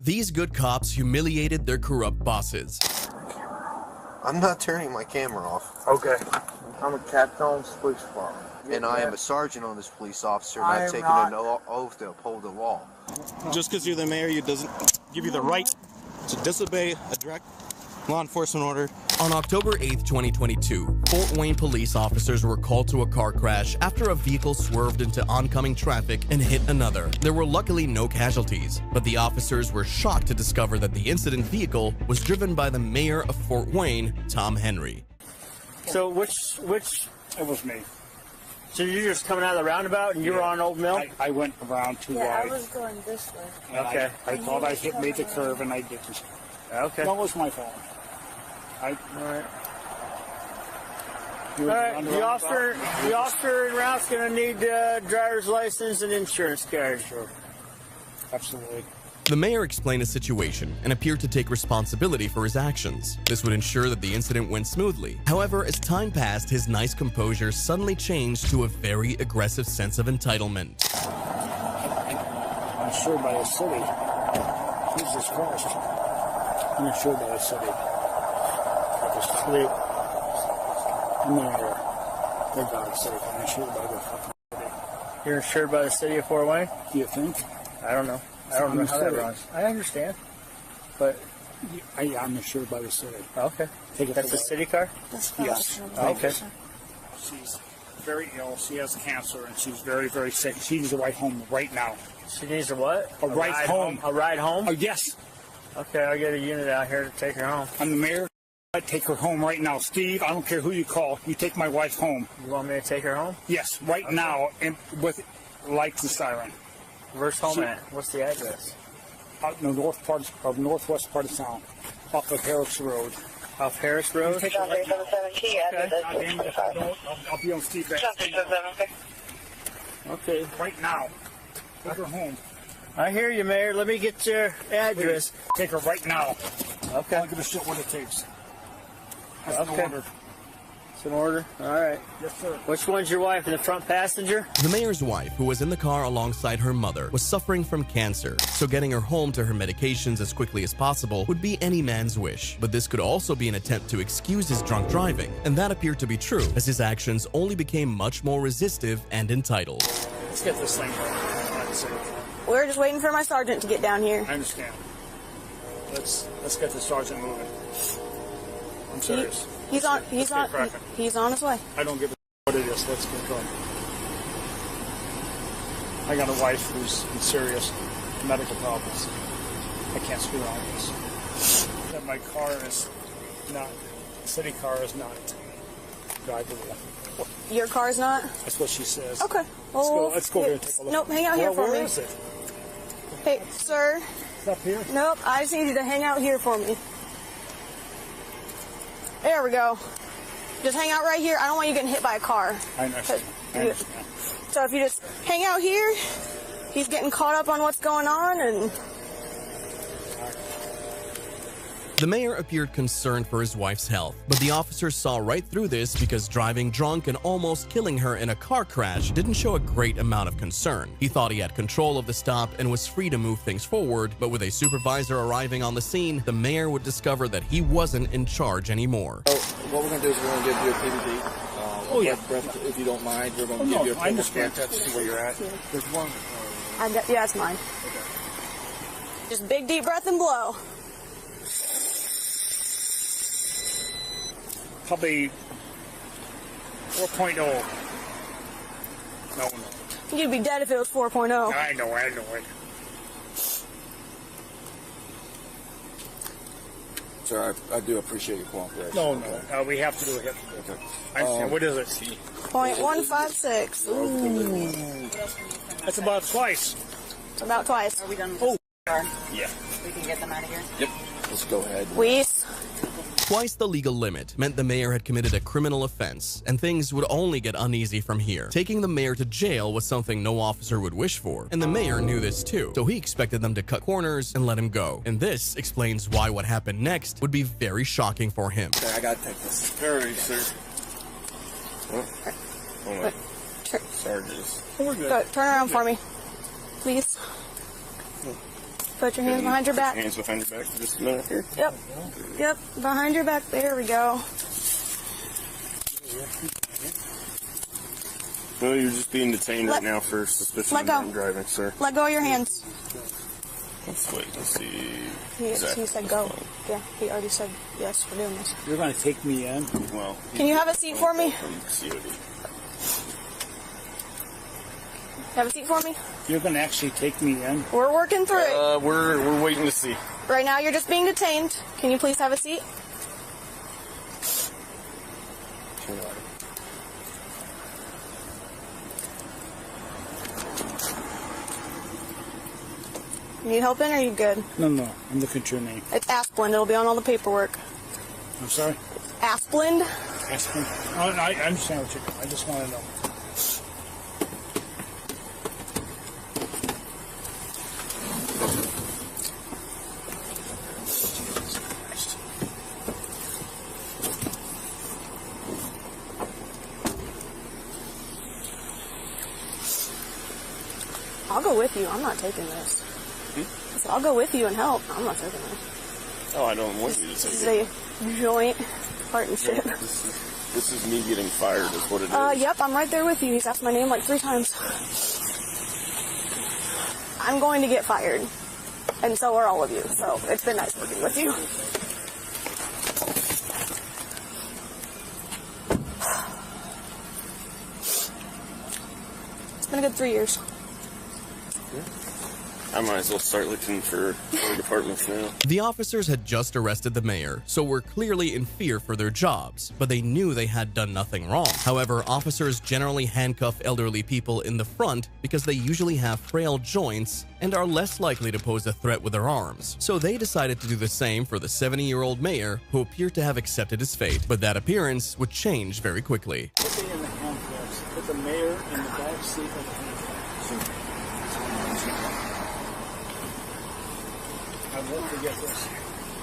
These good cops humiliated their corrupt bosses. I'm not turning my camera off. Okay. I'm a captain on this police department. And I am a sergeant on this police officer, and I've taken an oath to uphold the law. Just because you're the mayor, it doesn't give you the right to disobey a direct law enforcement order. On October 8th, 2022, Fort Wayne police officers were called to a car crash after a vehicle swerved into oncoming traffic and hit another. There were luckily no casualties, but the officers were shocked to discover that the incident vehicle was driven by the mayor of Fort Wayne, Tom Henry. So which? It was me. So you're just coming out of the roundabout and you were on Old Mill? I went around too wide. I was going this way. Okay. I thought I made the curve and I didn't. Okay. That was my fault. All right. The officer en route's going to need driver's license and insurance card. Sure. Absolutely. The mayor explained the situation and appeared to take responsibility for his actions. This would ensure that the incident went smoothly. However, as time passed, his nice composure suddenly changed to a very aggressive sense of entitlement. I'm insured by the city. Jesus Christ. I'm insured by the city. I'm the mayor. For God's sake, I'm insured by the fucking city. You're insured by the city of Fort Wayne? Do you think? I don't know. I don't know how that runs. I understand. But I'm insured by the city. okay. Take it. That's a city car? Yes. Okay. She's very ill. She has cancer and she's very, very sick. She needs a ride home right now. She needs a what? A ride home. A ride home? Oh, yes. Okay, I'll get a unit out here to take her home. I'm the mayor. I take her home right now. Steve, I don't care who you call. You take my wife home. You want me to take her home? Yes, right now, and with lights and siren. Where's home at? What's the address? Out in the northwest part of town, off of Harris Road. Off Harris Road? Okay. I'll be on Steve. Okay. Right now. Take her home. I hear you, Mayor. Let me get your address. Please. Take her right now. Okay. I don't give a shit what it takes. That's an order. It's an order? All right. Yes, sir. Which one's your wife? In the front passenger? The mayor's wife, who was in the car alongside her mother, was suffering from cancer, so getting her home to her medications as quickly as possible would be any man's wish. But this could also be an attempt to excuse his drunk driving, and that appeared to be true, as his actions only became much more resistive and entitled. Let's get this thing going. We're just waiting for my sergeant to get down here. I understand. Let's get the sergeant moving. I'm serious. He's on his way. I don't give a what it is. Let's get going. I got a wife who's in serious medical problems. I can't screw around with this. That my car is not, city car is not drivable. Your car's not? That's what she says. Okay. Well, let's go over and take a look. Nope, hang out here for me. Where is it? Hey, sir. It's up here? Nope, I just need you to hang out here for me. There we go. Just hang out right here. I don't want you getting hit by a car. I understand. So if you just hang out here, he's getting caught up on what's going on, and... The mayor appeared concerned for his wife's health, but the officers saw right through this because driving drunk and almost killing her in a car crash didn't show a great amount of concern. He thought he had control of the stop and was free to move things forward, but with a supervisor arriving on the scene, the mayor would discover that he wasn't in charge anymore. So what we're going to do is we're going to give you a PVD. Breath, if you don't mind, we're going to give you a I understand. That's where you're at. There's one. Yeah, it's mine. Okay. Just big deep breath and blow. Probably 4.0. No. You'd be dead if it was 4.0. I know it. Sir, I do appreciate your cooperation. No. We have to do a hit. Okay. I understand. What is it? 0.156. Ooh. That's about twice. It's about twice. Are we done with Oh. Yeah. We can get them out of here? Yep. Let's go ahead. Weiss. Twice the legal limit meant the mayor had committed a criminal offense, and things would only get uneasy from here. Taking the mayor to jail was something no officer would wish for, and the mayor knew this too, so he expected them to cut corners and let him go. And this explains why what happened next would be very shocking for him. Okay, I gotta take this. Hurry, sir. Oh, hold on. Sorry, Go, turn around for me, please. Put your hands behind your back. Hands behind your back for just a minute here. Yep. Yep. Behind your back. There we go. No, you're just being detained right now for suspicion of drunk driving, sir. Let go of your hands. Let's wait and see. He said go. Yeah, he already said yes for doing this. You're going to take me in? Well, can you have a seat for me? Have a seat for me? You're going to actually take me in? We're working through it. We're waiting to see. Right now, you're just being detained. Can you please have a seat? Need help in, or are you good? No. I'm looking at your name. It's Asplund. It'll be on all the paperwork. I'm sorry? Asplund? Asplund? I understand what you're doing. I just want to know. I'll go with you. I'm not taking this. So I'll go with you and help. I'm not taking this. Oh, I don't want you to take it. This is a joint partnership. This is me getting fired is what it is. Yep, I'm right there with you. He's asked my name like 3 times. I'm going to get fired. And so are all of you. So it's been nice working with you. It's been a good 3 years. I might as well start looking for other departments now. The officers had just arrested the mayor, so were clearly in fear for their jobs, but they knew they had done nothing wrong. However, officers generally handcuff elderly people in the front because they usually have frail joints and are less likely to pose a threat with their arms. So they decided to do the same for the 70-year-old mayor, who appeared to have accepted his fate. But that appearance would change very quickly. Put me in the handcuffs. Put the mayor in the back seat of the handcuffs. I won't forget this.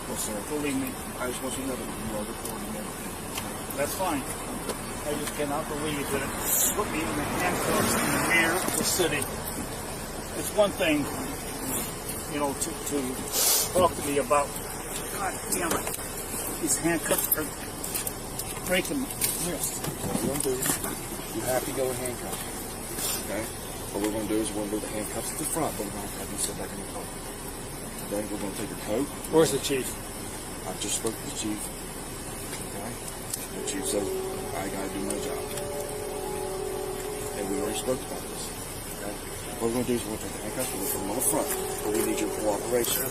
Well, sir, believe me. I just want you to know that you are recording everything. That's fine. I just cannot believe that it put me in the handcuffs in the mayor of the city. It's one thing, you know, to talk to me about, God damn it, these handcuffs are breaking my wrist. What we're going to do, you have to go in handcuffs. Okay? What we're going to do is we're going to do the handcuffs at the front, but we're going to have you sit back in the car. Okay, we're going to take your coat. Where's the chief? I just spoke to the chief. Okay? The chief said, I got to do my job. And we already spoke about this. Okay? What we're going to do is we're going to take the handcuffs and we'll put them on the front. But we need your cooperation.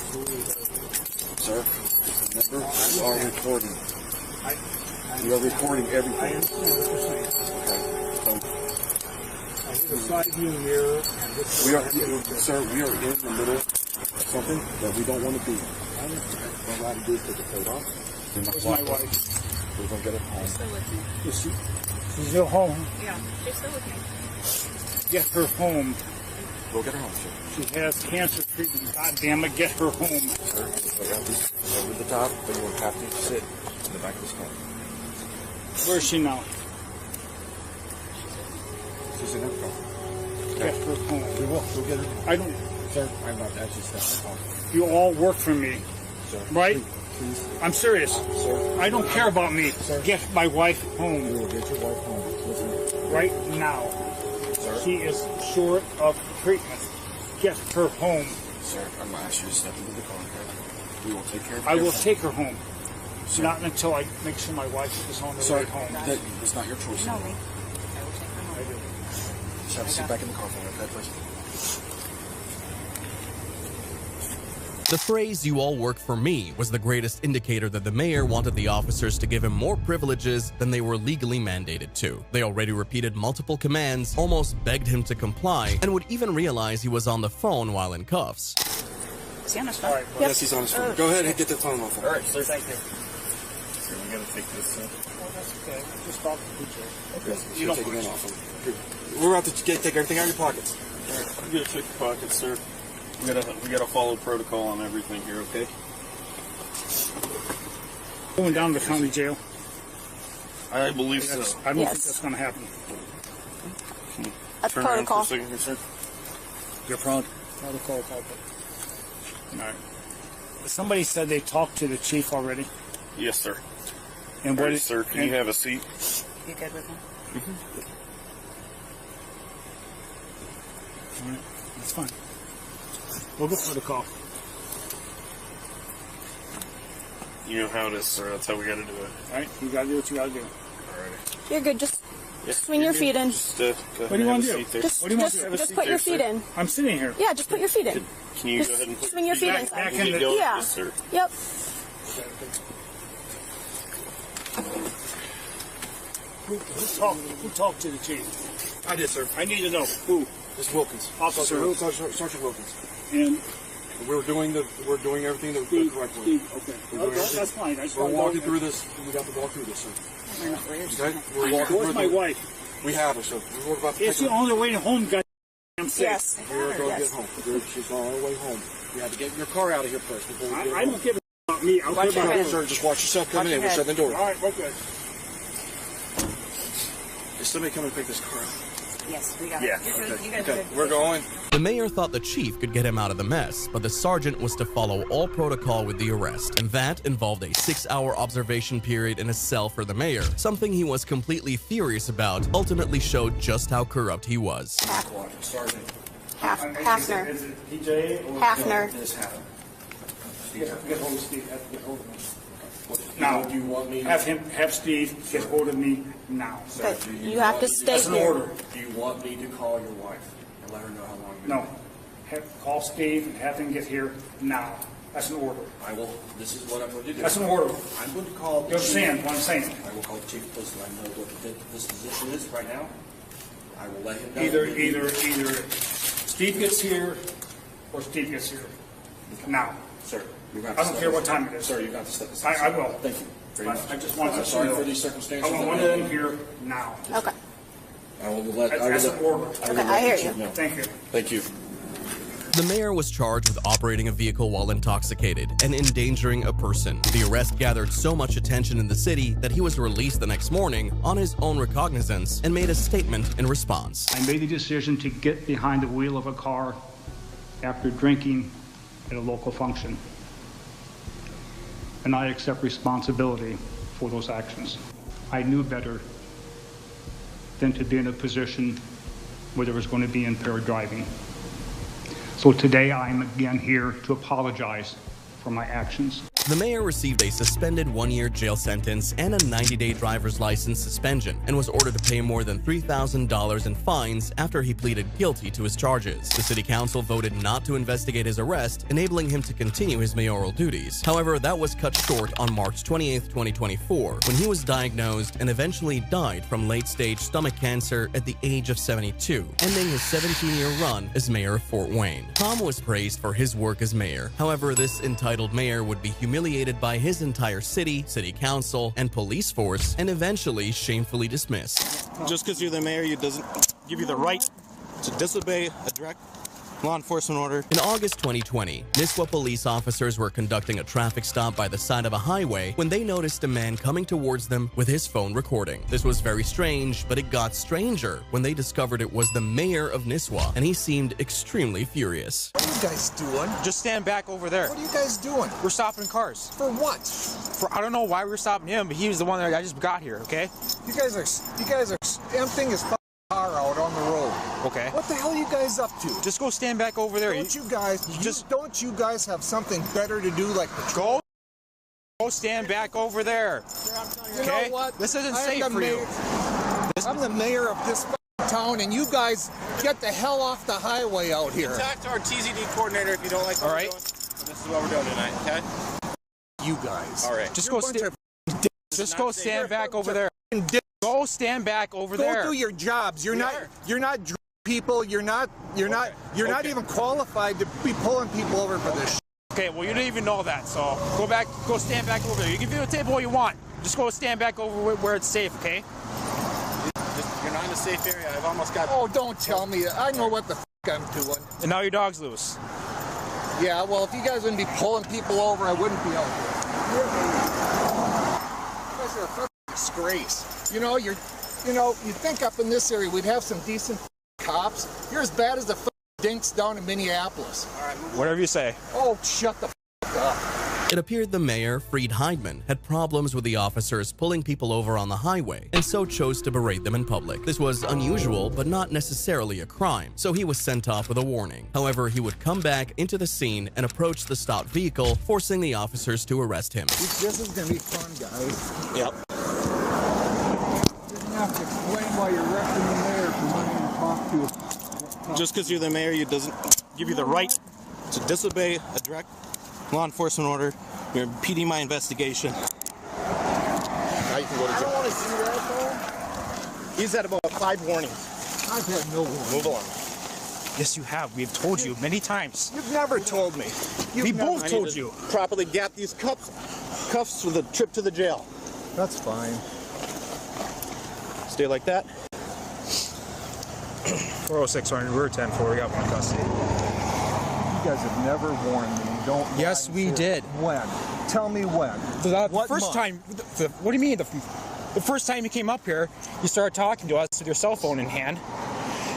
Sir, remember, we are recording. We are recording everything. I understand what you're saying. Okay? So, I need a side view mirror. Sir, we are in the middle of something that we don't want to be. What we're allowed to do is take the coat off. Where's my wife? We're going to get her home. She's still home? Yeah, she's still with me. Get her home. Go get her home, sir. She has cancer treatment. God damn it, get her home. Sir, I got this over the top, but you will have to sit in the back of this car. Where is she now? She's in her car. Get her home. We will. We'll get her. I don't. Sir, I'm not actually stepping off. You all work for me, Sir, right? please. I'm serious. Sir, I don't care about me. Sir. Get my wife We home will get your wife home. Listen, right now. sir. She is short of treatment. Get her home. Sir, I'm going to ask you to step into the car, okay? We will take care of her. I will take her home. Sir. Not until I make sure my wife is on the Sir, way home. it's not your choice. No, I me. I will take her home. do. Just have to sit back in the car for me, okay, please? The phrase, "you all work for me," was the greatest indicator that the mayor wanted the officers to give him more privileges than they were legally mandated to. They already repeated multiple commands, almost begged him to comply, and would even realize he was on the phone while in cuffs. Is he on his phone? All right, Yep. Yes, he's on his phone. Go ahead and get the phone off him. all right, sir, thank you. Here, we gotta take this. Oh, that's okay. Just talk to PJ. Okay, You so don't take mind. it off him. Here. We're about to take everything out of your pockets. We gotta check the pockets, sir. We gotta follow protocol on everything here, okay? Going down to the county jail. I believe so. I don't Yes. think that's going to happen. That's Turn around for protocol. a second here, sir. Your protocol. All right. Somebody said they talked to the chief already. Yes, sir. And All what right, sir, can you have a seat? You good with him? All right, that's fine. We'll go for the call. You know how it is, sir. That's how we got to do it. All right, you gotta do what you gotta do. Alrighty. You're good. Just swing your feet in. Just, go ahead What do you and want have to a do? seat there. Just, What do you want just, to do? just put your feet in. I'm sitting here. Yeah, just put your feet in. Can you Just go ahead and put swing your feet back- inside. back We'll in get the- going. Yeah. Yes, sir. Yep. Who talked to the chief? I did, sir. I need to know who. It's Wilkins. Officer Sergeant Wilkins. And We're doing everything the correct way. Steve. Okay. We're No, doing that's fine. I just We're wanna walking know- through this. We got to walk through this, sir. Okay? We're walking Where's through my the- wife? We have her, sir. We're about to Is take she her. on the way home? I'm sick. Yes. We're going to Yes. get home. She's on her way home. You have to get your car out of here first before we get I don't give a about me. I'll Watch give your about head. her. Sir, just watch yourself coming in. We're Watch your shutting the door. All right, okay. Is somebody coming to pick this car up? Yes, we got Yeah. it. You're good. You guys Okay, are good. we're going. The mayor thought the chief could get him out of the mess, but the sergeant was to follow all protocol with the arrest, and that involved a 6-hour observation period in a cell for the mayor. Something he was completely furious about ultimately showed just how corrupt he was. Sergeant. Hafner. Is it PJ or Hafner. This happened. get hold of Steve? Have to get hold of me. Now, Now, do you want me? have Steve get hold of me now. But you have to stay That's an here. order. Do you want me to call your wife and let her know how long? No. Call Steve and have him get here now. That's an order. I will. This is what I'm going to do. That's an order. I'm going to call. You understand what I'm saying? I will call the chief of police and let him know what the disposition is right now. I will let him know. Either Steve gets here or Steve gets here now. Sir, you're going I don't care what time it is. Sir, you got to step aside. I will. Thank you very much. I just want I'm to sorry know. for these circumstances. I want one of them here now. Okay. I will let. I will That's let- an order. will Okay, let I the hear chief you. know. Thank you. Thank you. The mayor was charged with operating a vehicle while intoxicated and endangering a person. The arrest gathered so much attention in the city that he was released the next morning on his own recognizance and made a statement in response. I made the decision to get behind the wheel of a car after drinking at a local function. And I accept responsibility for those actions. I knew better than to be in a position where there was going to be impaired driving. So today I'm again here to apologize for my actions. The mayor received a suspended 1-year jail sentence and a 90-day driver's license suspension and was ordered to pay more than $3,000 in fines after he pleaded guilty to his charges. The city council voted not to investigate his arrest, enabling him to continue his mayoral duties. However, that was cut short on March 28, 2024, when he was diagnosed and eventually died from late-stage stomach cancer at the age of 72, ending his 17-year run as mayor of Fort Wayne. Tom was praised for his work as mayor. However, this entitled mayor would be humiliated by his entire city council, and police force, and eventually shamefully dismissed. Just because you're the mayor, it doesn't give you the right to disobey a direct law enforcement order. In August 2020, Nisswa police officers were conducting a traffic stop by the side of a highway when they noticed a man coming towards them with his phone recording. This was very strange, but it got stranger when they discovered it was the mayor of Nisswa, and he seemed extremely furious. What are you guys doing? Just stand back over there. What are you guys doing? We're stopping cars. For what? I don't know why we're stopping him, but he was the one that I just got here, okay? You guys are emptying his car out on the road. Okay. What the hell are you guys up to? Just go stand back over there. Don't you guys have something better to do, like patrol? Go stand back over there. You Okay? know what? This isn't safe for you. I'm the mayor of this town, and you guys get the hell off the highway out here. Talk to our TZD coordinator if you don't like what we're doing. This is what we're doing tonight, okay? You guys. All right. Just go stand back over there. Go stand back over there. Go do your jobs. You're not people. You're not even qualified to be pulling people over for this. Okay, well, you didn't even know that, so go stand back over there. You can videotape all you want. Just go stand back over where it's safe, okay? You're not in a safe area. I've almost got... Oh, don't tell me. I know what the f*** I'm doing. And now your dog's loose. Yeah, well, if you guys wouldn't be pulling people over, I wouldn't be out here. You guys are a fucking disgrace. You think up in this area we'd have some decent cops. You're as bad as the dinks down in Minneapolis. All right, Whatever you say. Oh, shut the f up. It appeared the mayor, Freed Heidman, had problems with the officers pulling people over on the highway and so chose to berate them in public. This was unusual, but not necessarily a crime, so he was sent off with a warning. However, he would come back into the scene and approach the stopped vehicle, forcing the officers to arrest him. This is going to be fun, guys. Yep. You're going to have to explain why you're wrecking the mayor for wanting to talk to. Just because you're the mayor, it doesn't give you the right to disobey a direct law enforcement order. You're impeding my investigation. Now you can go to jail. I don't want to see that, though. He's had about 5 warnings. I've had no warning. Move along. Yes, you have. We've told you many times. You've never told me. We both told you. Properly gap these cuffs for the trip to the jail. That's fine. Stay like that. 406, we're 10-4. We got one custody. You guys have never warned me. Don't. Yes, we did. When? Tell me when. The What first month? time. What do you mean? The first time you came up here, you started talking to us with your cell phone in hand.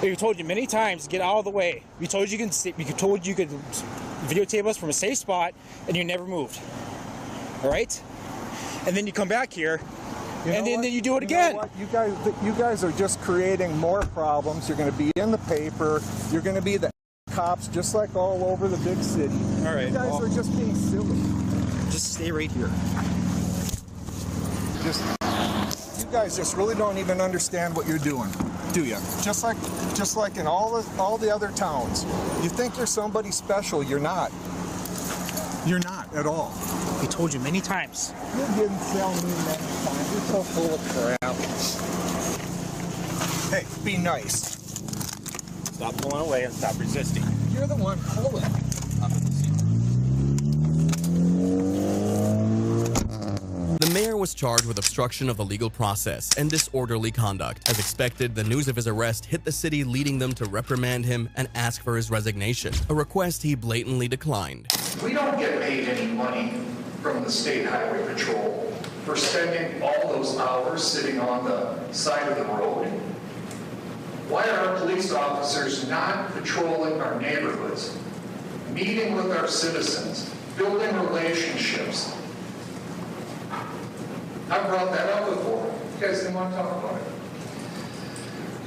We told you many times to get out of the way. We told you could videotape us from a safe spot, and you never moved. All right? And then you come back here, and then you do it again. Know what? You guys are just creating more problems. You're going to be in the paper. You're going to be the cops, just like all over the big city. All right. You guys are just being silly. Just stay right here. You guys just really don't even understand what you're doing, do you? Just like in all the other towns. You think you're somebody special. You're not. You're not at all. We told you many times. You didn't tell me many times. You're so full of crap. Hey, be nice. Stop pulling away and stop resisting. You're the one pulling. The mayor was charged with obstruction of the legal process and disorderly conduct. As expected, the news of his arrest hit the city, leading them to reprimand him and ask for his resignation, a request he blatantly declined. We don't get paid any money from the State Highway Patrol for spending all those hours sitting on the side of the road. Why are our police officers not patrolling our neighborhoods, meeting with our citizens, building relationships? I brought that up before. You guys didn't want to talk about it.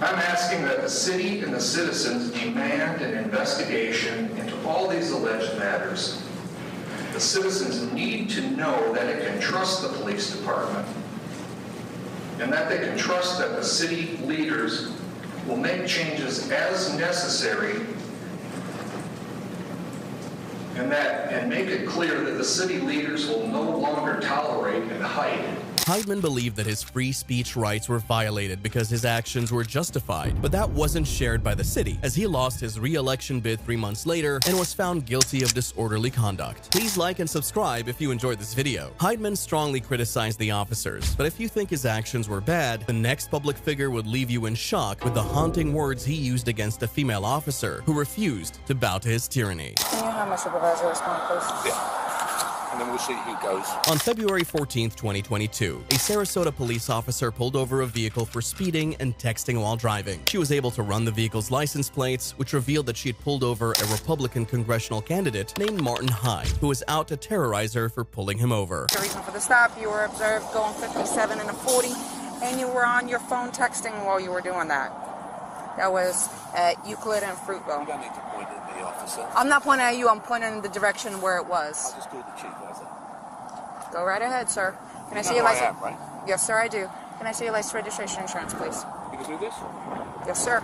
I'm asking that the city and the citizens demand an investigation into all these alleged matters. The citizens need to know that it can trust the police department and that they can trust that the city leaders will make changes as necessary and make it clear that the city leaders will no longer tolerate and hide. Heidman believed that his free speech rights were violated because his actions were justified, but that wasn't shared by the city, as he lost his re-election bid 3 months later and was found guilty of disorderly conduct. Please like and subscribe if you enjoyed this video. Heidman strongly criticized the officers, but if you think his actions were bad, the next public figure would leave you in shock with the haunting words he used against a female officer who refused to bow to his tyranny. Can you have my supervisor respond, please? Yeah. And then we'll see who goes. On February 14th, 2022, a Sarasota police officer pulled over a vehicle for speeding and texting while driving. She was able to run the vehicle's license plates, which revealed that she had pulled over a Republican congressional candidate named Martin Hyde, who was out to terrorize her for pulling him over. The reason for the stop, you were observed going 57 and a 40, and you were on your phone texting while you were doing that. That was at Euclid and Fruitville. You don't need to point at the officer. I'm not pointing at you, I'm pointing in the direction where it was. I'll just call the chief, how's that? Go right ahead, sir. Can I see your license? Right? Yes, sir, I do. Can I see your license, registration, insurance, please? You can do this? Yes, sir.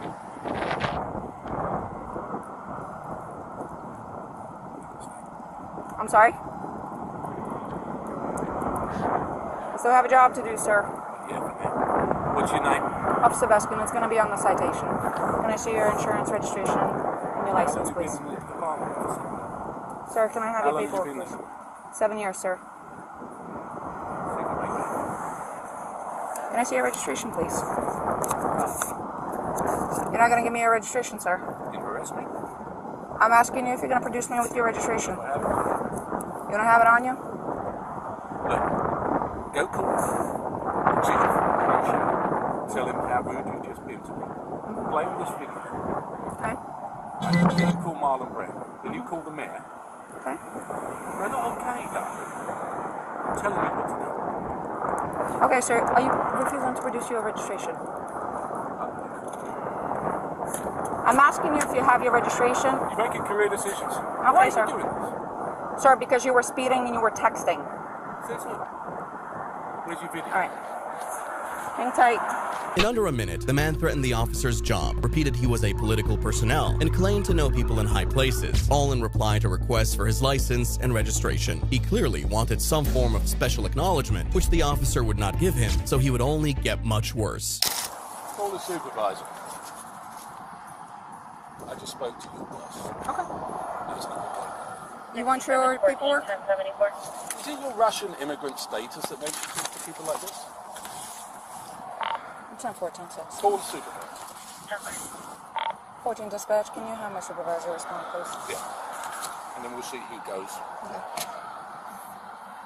I'm sorry? I still have a job to do, sir. Yeah, man. What's your name? Officer Veskin, it's going to be on the citation. Can I see your insurance, registration, and your license, please? Sir, can I have your paperwork, please? 7 years, sir. Can I see your registration, please? You're not going to give me your registration, sir. You arrest me? I'm asking you if you're going to produce me with your registration. You don't have it on you? Look, go call the chief. Tell him how rude you just been to me. Blame this video. Okay. You need to call Marlon Brown. then you call the mayor. Okay. They're not okay, darling. I'm telling you what to do. Okay, sir, are you refusing to produce your registration? I'm asking you if you have your registration. You're making career decisions. Okay, Why sir. are you doing this? Sir, because you were speeding and you were texting. Says who? Where's your video? All right. Hang tight. In under a minute, the man threatened the officer's job, repeated he was a political personnel, and claimed to know people in high places, all in reply to requests for his license and registration. He clearly wanted some form of special acknowledgement, which the officer would not give him, so he would only get much worse. Call the supervisor. I just spoke to your boss. Okay. That's not okay. You want your paperwork? Is it your Russian immigrant status that makes you talk to people like this? 10-14-6. Call the supervisor. 14 dispatch, can you have my supervisor respond, please? Yeah. And then we'll see who goes. Okay.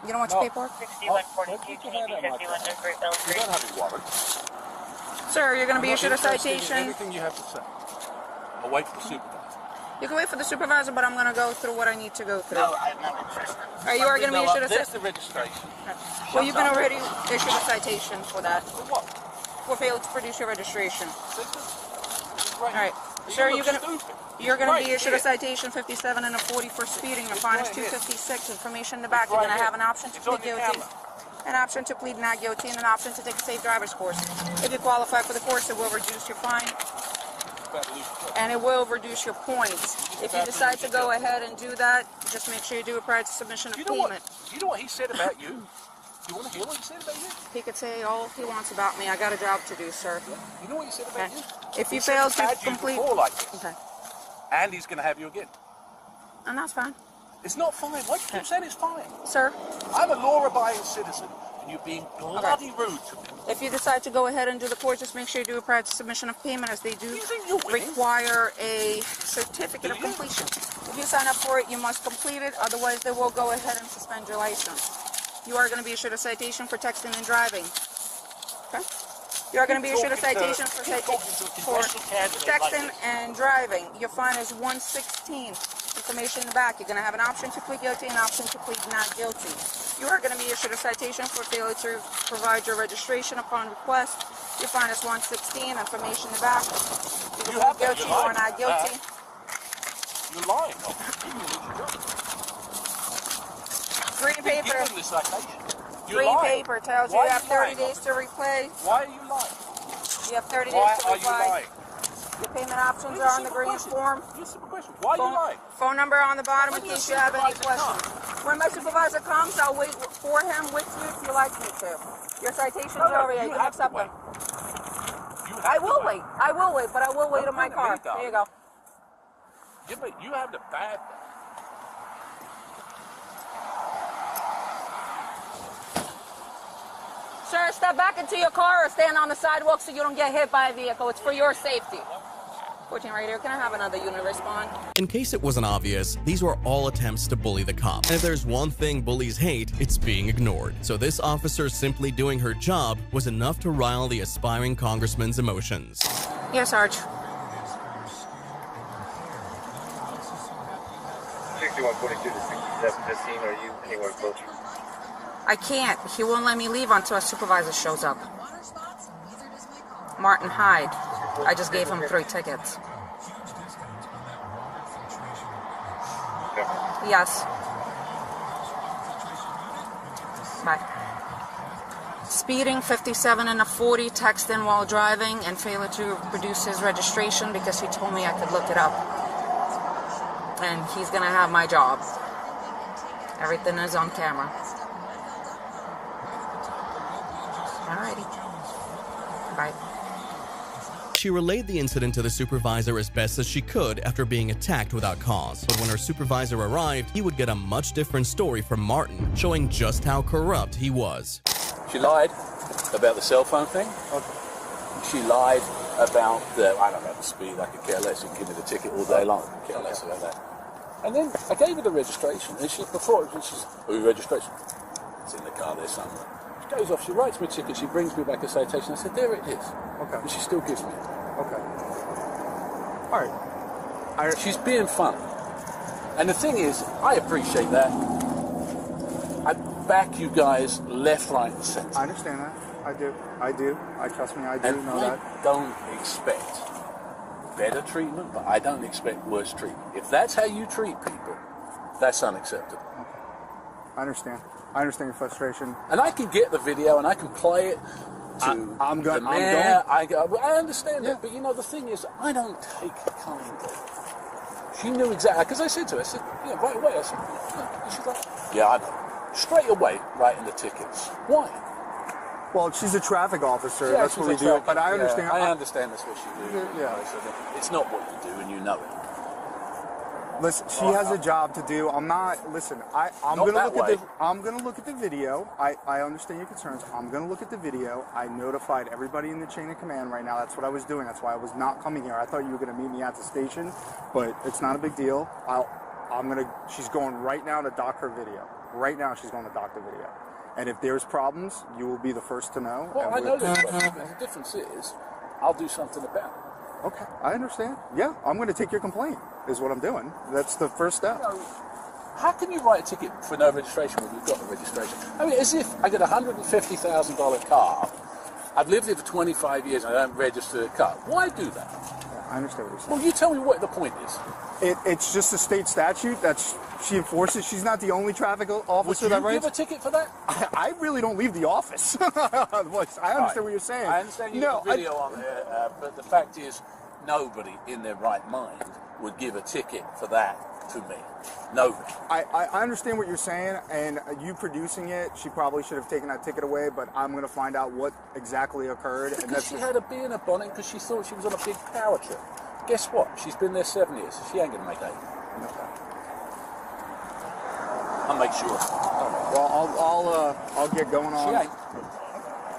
You don't want your paperwork? 6142 TD 51 Great Bell Street. You don't have a warrant. Sir, you're going to be I'm not issued a interested in citation. Anything you have to say. I'll wait for the supervisor. You can wait for the supervisor, but I'm going to go through what I need to go through. No, I'm not interested. You are going to be issued a There's citation. the registration. Well, you've been already issued a citation for that. For what? For failure to produce your registration. All right. Sir, you're going to be issued a citation 57 and a 40 for speeding. The fine is 256. Information in the back. You're going to have an option to plead guilty, an option to plead not guilty, and an option to take a safe driver's course. If you qualify for the course, it will reduce your fine, and it will reduce your points. If you decide to go ahead and do that, just make sure you do it prior to submission of payment. You know what he said about you? You want to hear what he said about you? He could say all he wants about me. I got a job to do, sir. You know what he said about you? If you fail to complete... Like this. Okay. And he's going to have you again. And that's fine. It's not fine. Why do you keep saying it's fine? Sir? I'm a law-abiding citizen, and you're being bloody rude to me. If you decide to go ahead and do the course, just make sure you do it prior to submission of payment, as they do require a certificate of completion. If you sign up for it, you must complete it. Otherwise, they will go ahead and suspend your license. You are going to be issued a citation for texting and driving. Okay? You are going to be issued a citation for texting and driving. Your fine is $116. Information in the back. You're going to have an option to plead guilty and an option to plead not guilty. You are going to be issued a citation for failure to provide your registration upon request. Your fine is $116. Information in the back. You can plead guilty or not guilty. You're lying. Green paper. Green paper tells you you have 30 days to repay. Why are you lying? You have 30 days to reply. Why are you lying? Your payment options are on the green form. Why are you lying? Phone number on the bottom in case you have any questions. When my supervisor comes, I'll wait for him with you if you like me to. Your citation's over. You can accept them. I will wait. I will wait, but I will wait in my car. There you go. Yeah, but you have the bad. Sir, step back into your car or stand on the sidewalk so you don't get hit by a vehicle. It's for your safety. 14 right here. Can I have another unit respond? In case it wasn't obvious, these were all attempts to bully the cop. And if there's one thing bullies hate, it's being ignored. So this officer simply doing her job was enough to rile the aspiring congressman's emotions. Yes, Sarge. 6142 to 6715, are you anywhere close? I can't. He won't let me leave until a supervisor shows up. Martin Hyde. I just gave him 3 tickets. Yes. Bye. Speeding, 57 and a 40, texting while driving, and failure to produce his registration because he told me I could look it up. And he's gonna have my job. Everything is on camera. Alrighty. Bye. She relayed the incident to the supervisor as best as she could after being attacked without cause. But when her supervisor arrived, he would get a much different story from Martin, showing just how corrupt he was. She lied about the cell phone thing. She lied about the, I don't know, the speed. I could care less. You can give me the ticket all day long. I could care less about that. And then I gave her the registration. And she, before, she's, oh, your registration? It's in the car there somewhere. She goes off, she writes me a ticket, she brings me back a citation. I said, there it is. Okay. And she still gives me it. Okay. All right. She's being funny. And the thing is, I appreciate that. I back you guys left, right, and centre. I understand that. I do. Trust me, I do know that. I don't expect better treatment, but I don't expect worse treatment. If that's how you treat people, that's unacceptable. I understand. I understand your frustration. And I can get the video and I can play it to the mayor. I understand that, but you know, the thing is, I don't take it kindly. She knew exactly, because I said to her, I said, yeah, right away, I said, and she's like, yeah, I know. Straight away, writing the tickets. Why? Well, she's a traffic officer. Yeah, that's what we do. But I understand. I understand that's what she do. Yeah. It's not what you do, and you know it. Listen, she has a job to do. I'm not. Listen, I'm Not gonna that look way. at the. I'm gonna look at the video. I understand your concerns. I'm gonna look at the video. I notified everybody in the chain of command right now. That's what I was doing. That's why I was not coming here. I thought you were gonna meet me at the station, but it's not a big deal. She's going right now to dock her video. Right now, she's going to dock the video. And if there's problems, you will be the first to know. Well, I know there's problems, but the difference is, I'll do something about it. Okay, I understand. Yeah, I'm going to take your complaint, is what I'm doing. That's the first step. You know, how can you write a ticket for no registration when you've got the registration? I mean, as if I get a $150,000 car, I've lived here for 25 years and I don't register a car. Why do that? Yeah, I understand what you're saying. Well, you tell me what the point is. It's just a state statute that she enforces. She's not the only traffic officer that writes. Would you give a ticket for that? I really don't leave the office. I understand what you're saying. I understand you have a video on there, but the fact is, nobody in their right mind would give a ticket for that to me. Nobody. I understand what you're saying, and you producing it, she probably should have taken that ticket away, but I'm going to find out what exactly occurred. Because she had a bee in her bonnet because she thought she was on a big power trip. Guess what? She's been there 7 years. She ain't going to make 8. I'll make sure. Well, I'll get going on. She ain't.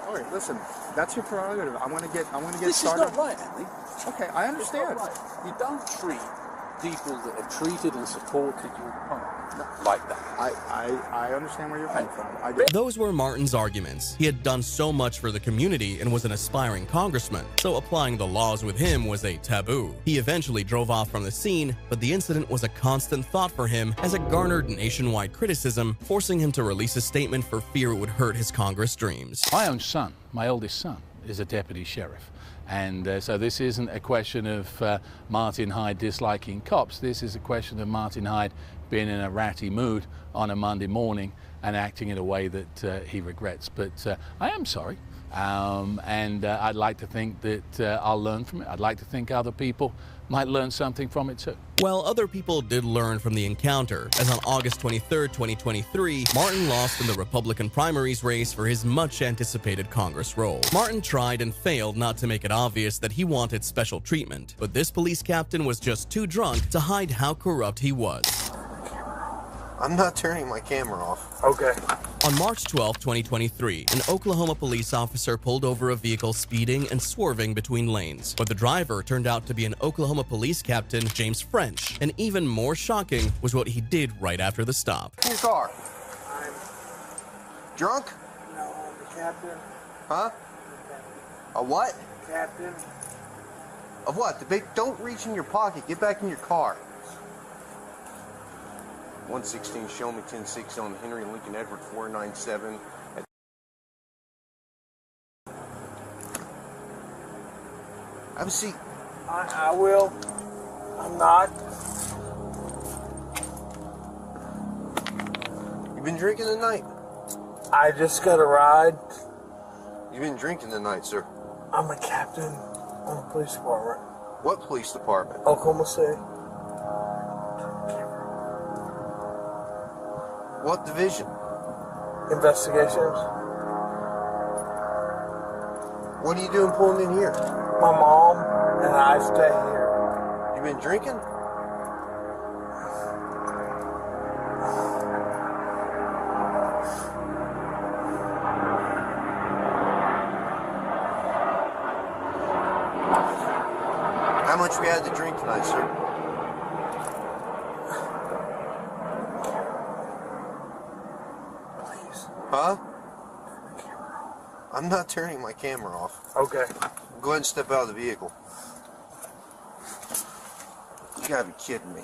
All right, listen, that's your prerogative. I want to get This started. is not right, Andy. Okay, I understand. Right. You don't treat people that have treated and supported you like that. I understand where you're coming from. Those were Martin's arguments. He had done so much for the community and was an aspiring congressman, so applying the laws with him was a taboo. He eventually drove off from the scene, but the incident was a constant thought for him as it garnered nationwide criticism, forcing him to release a statement for fear it would hurt his Congress dreams. My own son, my oldest son, is a deputy sheriff. And so this isn't a question of Martin Hyde disliking cops. This is a question of Martin Hyde being in a ratty mood on a Monday morning and acting in a way that he regrets. But I am sorry. And I'd like to think that I'll learn from it. I'd like to think other people might learn something from it too. Well, other people did learn from the encounter, as on August 23, 2023, Martin lost in the Republican primaries race for his much-anticipated Congress role. Martin tried and failed not to make it obvious that he wanted special treatment, but this police captain was just too drunk to hide how corrupt he was. I'm not turning my camera off. Okay. On March 12, 2023, an Oklahoma police officer pulled over a vehicle speeding and swerving between lanes, but the driver turned out to be an Oklahoma police captain, James French, and even more shocking was what he did right after the stop. In your car. I'm Drunk? no, I'm the captain. Huh? A what? Captain. Of what? Don't reach in your pocket. Get back in your car. 116 Show Me 10-6 on Henry Lincoln Edward 497. Have a seat. I will. I'm not. You been drinking tonight? I just got a ride. You've been drinking tonight, sir. I'm a captain on the police department. What police department? Oklahoma City. What division? Investigations. What are you doing pulling in here? My mom and I stay here. You been drinking? How much we had to drink tonight, sir? Huh? I'm not turning my camera off. Okay. Go ahead and step out of the vehicle. You gotta be kidding me.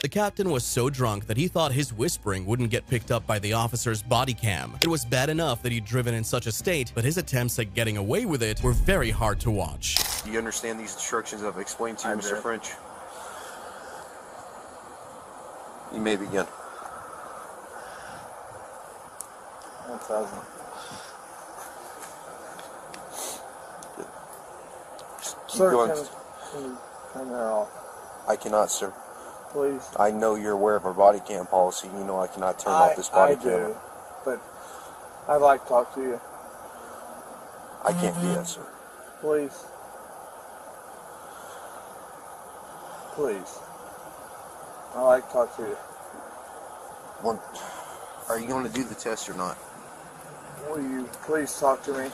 The captain was so drunk that he thought his whispering wouldn't get picked up by the officer's body cam. It was bad enough that he'd driven in such a state, but his attempts at getting away with it were very hard to watch. Do you understand these instructions I've explained to you, Mr. French? You may begin. 1,000. Keep Sir, going. can you turn that off? I cannot, sir. Please. I know you're aware of our body cam policy. You know I cannot turn off this body I camera. do, but I'd like to talk to you. I can't do that, sir. Please. Please. I'd like to talk to you. Are you going to do the test or not? Will you please talk to me?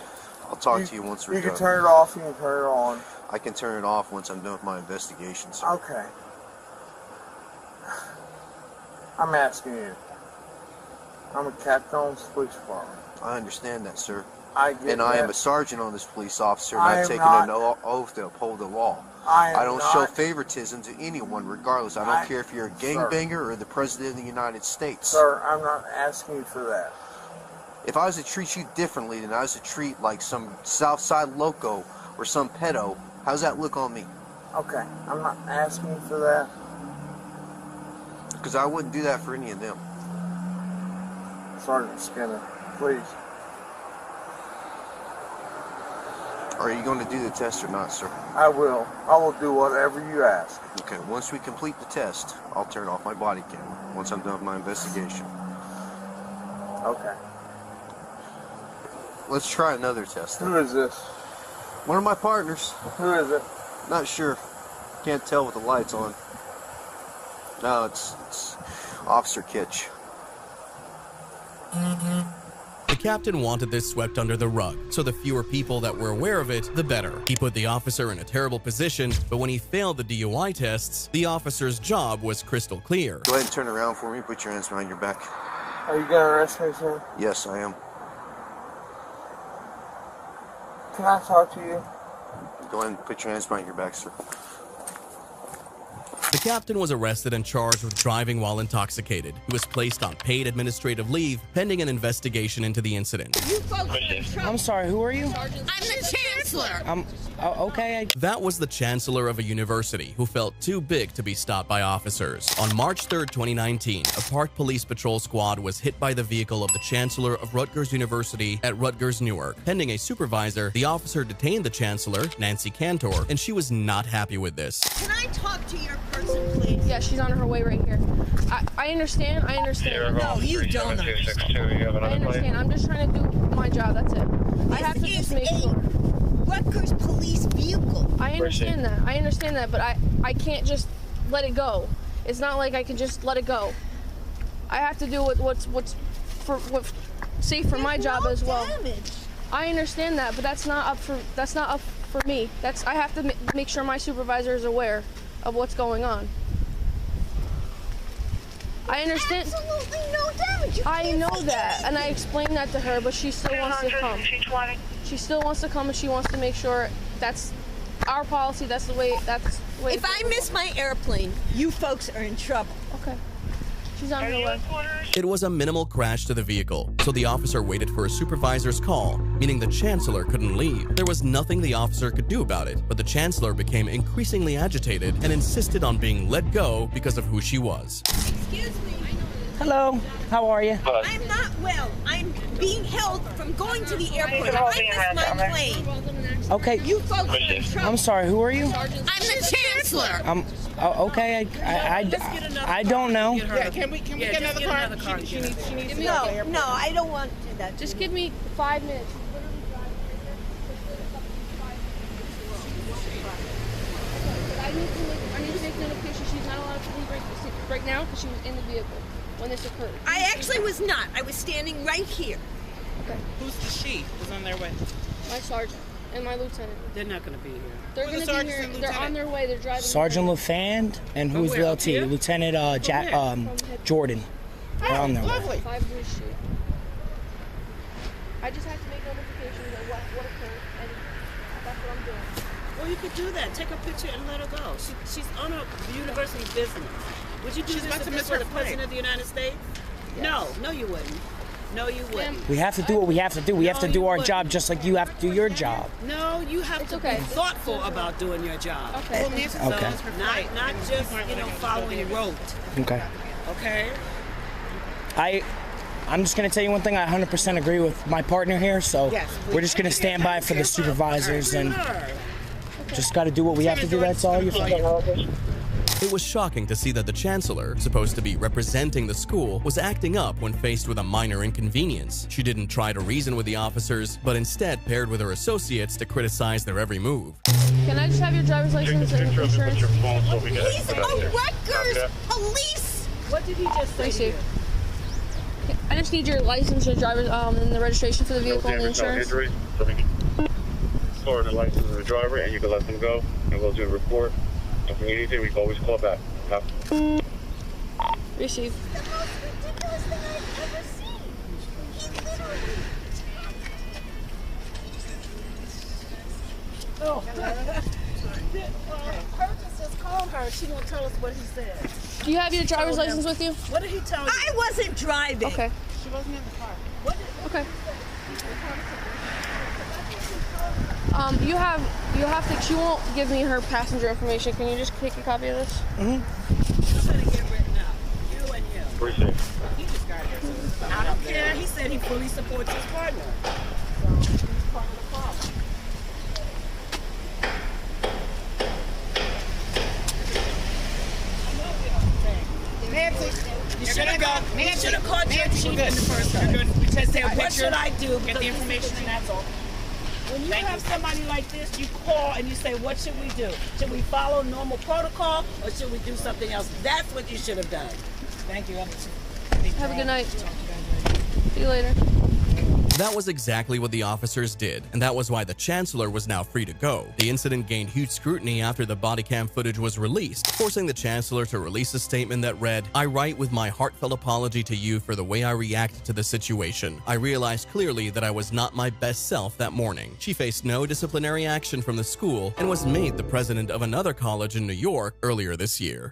I'll talk to you once we're You done. can turn it off, you can turn it on. I can turn it off once I'm done with my investigation, sir. Okay. I'm asking you. I'm a captain on this police department. I understand that, sir. I get And I am that. a sergeant on this police officer, and I I've am taken not- an oath to uphold the law. I am don't show not- favoritism to anyone, regardless. I don't care if you're a gangbanger or the president of the United States. Sir, I'm not asking you for that. If I was to treat you differently than I was to treat like some Southside loco or some pedo, how's that look on me? Okay, I'm not asking you for that. Because I wouldn't do that for any of them. Sergeant Skinner, please. Are you going to do the test or not, sir? I will. I will do whatever you ask. Okay, once we complete the test, I'll turn off my body camera once I'm done with my investigation. Okay. Let's try another test. Who is this? One of my partners. Who is it? Not sure. Can't tell with the lights on. No, it's Officer Kitch. The captain wanted this swept under the rug, so the fewer people that were aware of it, the better. He put the officer in a terrible position, but when he failed the DUI tests, the officer's job was crystal clear. Go ahead and turn around for me. Put your hands behind your back. Are you gonna arrest me, sir? Yes, I am. Can I talk to you? Go ahead and put your hands behind your back, sir. The captain was arrested and charged with driving while intoxicated. He was placed on paid administrative leave pending an investigation into the incident. I'm sorry, who are you? I'm the chancellor. Okay. That was the chancellor of a university who felt too big to be stopped by officers. On March 3, 2019, a Park Police Patrol squad was hit by the vehicle of the chancellor of Rutgers University at Rutgers Newark. Pending a supervisor, the officer detained the chancellor, Nancy Cantor, and she was not happy with this. Can I talk to your person, please? Yeah, she's on her way right here. I understand. No, you don't understand. I understand. I'm just trying to do my job. That's it. I have to just make sure. Rutgers police vehicle. I understand that, but I can't just let it go. It's not like I can just let it go. I have to do what's safe for my job as well. I understand that, but that's not up for me. I have to make sure my supervisor is aware of what's going on. I understand. Absolutely no damage. I know that, and I explained that to her, but she still wants to come. She still wants to come, and she wants to make sure that's our policy. That's the way. If I miss my airplane, you folks are in trouble. Okay. She's on her way. It was a minimal crash to the vehicle, so the officer waited for a supervisor's call, meaning the chancellor couldn't leave. There was nothing the officer could do about it, but the chancellor became increasingly agitated and insisted on being let go because of who she was. Excuse me. Hello. How are you? I'm not well. I'm being held from going to the airport. I missed my plane. Okay. You folks are in trouble. I'm sorry. Who are you? I'm the chancellor. Okay. I don't know. Yeah, can we get another car? She needs No, I don't want to do that. Just give me 5 minutes. I need to make notification. She's not allowed to leave right now because she was in the vehicle when this occurred. I actually was not. I was standing right here. Okay. Who's the she? Who's on their way? My sergeant and my lieutenant. They're not going to be here. They're going to be here. They're on their way. They're driving. Sergeant LaFand and who's the LT? Lieutenant Jordan. They're on their way. Lovely. 5 Blue Street. I just have to make notification of what occurred, and that's what I'm doing. Well, you could do that. Take a picture and let her go. She's on her university business. Would you do this if this were the President of the United States? No, no you wouldn't. No, you wouldn't. We have to do what we have to do. We have to do our job just like you have to do your job. No, you have to be thoughtful about doing your job. Okay. Okay. Not just, following rote. Okay. Okay? I'm just going to tell you one thing. I 100% agree with my partner here, so we're just going to stand by for the supervisors and just got to do what we have to do. That's all. You're fine. It was shocking to see that the chancellor, supposed to be representing the school, was acting up when faced with a minor inconvenience. She didn't try to reason with the officers, but instead paired with her associates to criticize their every move. Can I just have your driver's license and insurance? He's a Rutgers police! What did he just say to you? I just need your license, your driver's, and the registration for the vehicle and the insurance. No injury, so we can store the license of the driver and you can let them go and we'll do a report. If we need anything, we can always call back. Receive. Oh, Curtis just called her. She won't tell us what he said. Do you have your driver's license with you? What did he tell you? I wasn't driving. Okay. She wasn't in the car. Okay. You have to, she won't give me her passenger information. Can you just take a copy of this? Mm-hmm. Somebody get written up. You and you. Appreciate it. He just got here. I don't care. He said he fully supports his partner. So he's part of the problem. Nancy, you should have gone. You should have called your chief in the first place. Just say, what should I do? Get the information and that's all. When you have somebody like this, you call and you say, what should we do? Should we follow normal protocol or should we do something else? That's what you should have done. Thank you. Have a good night. See you later. That was exactly what the officers did, and that was why the chancellor was now free to go. The incident gained huge scrutiny after the body cam footage was released, forcing the chancellor to release a statement that read, "I write with my heartfelt apology to you for the way I reacted to the situation. I realized clearly that I was not my best self that morning." She faced no disciplinary action from the school and was made the president of another college in New York earlier this year.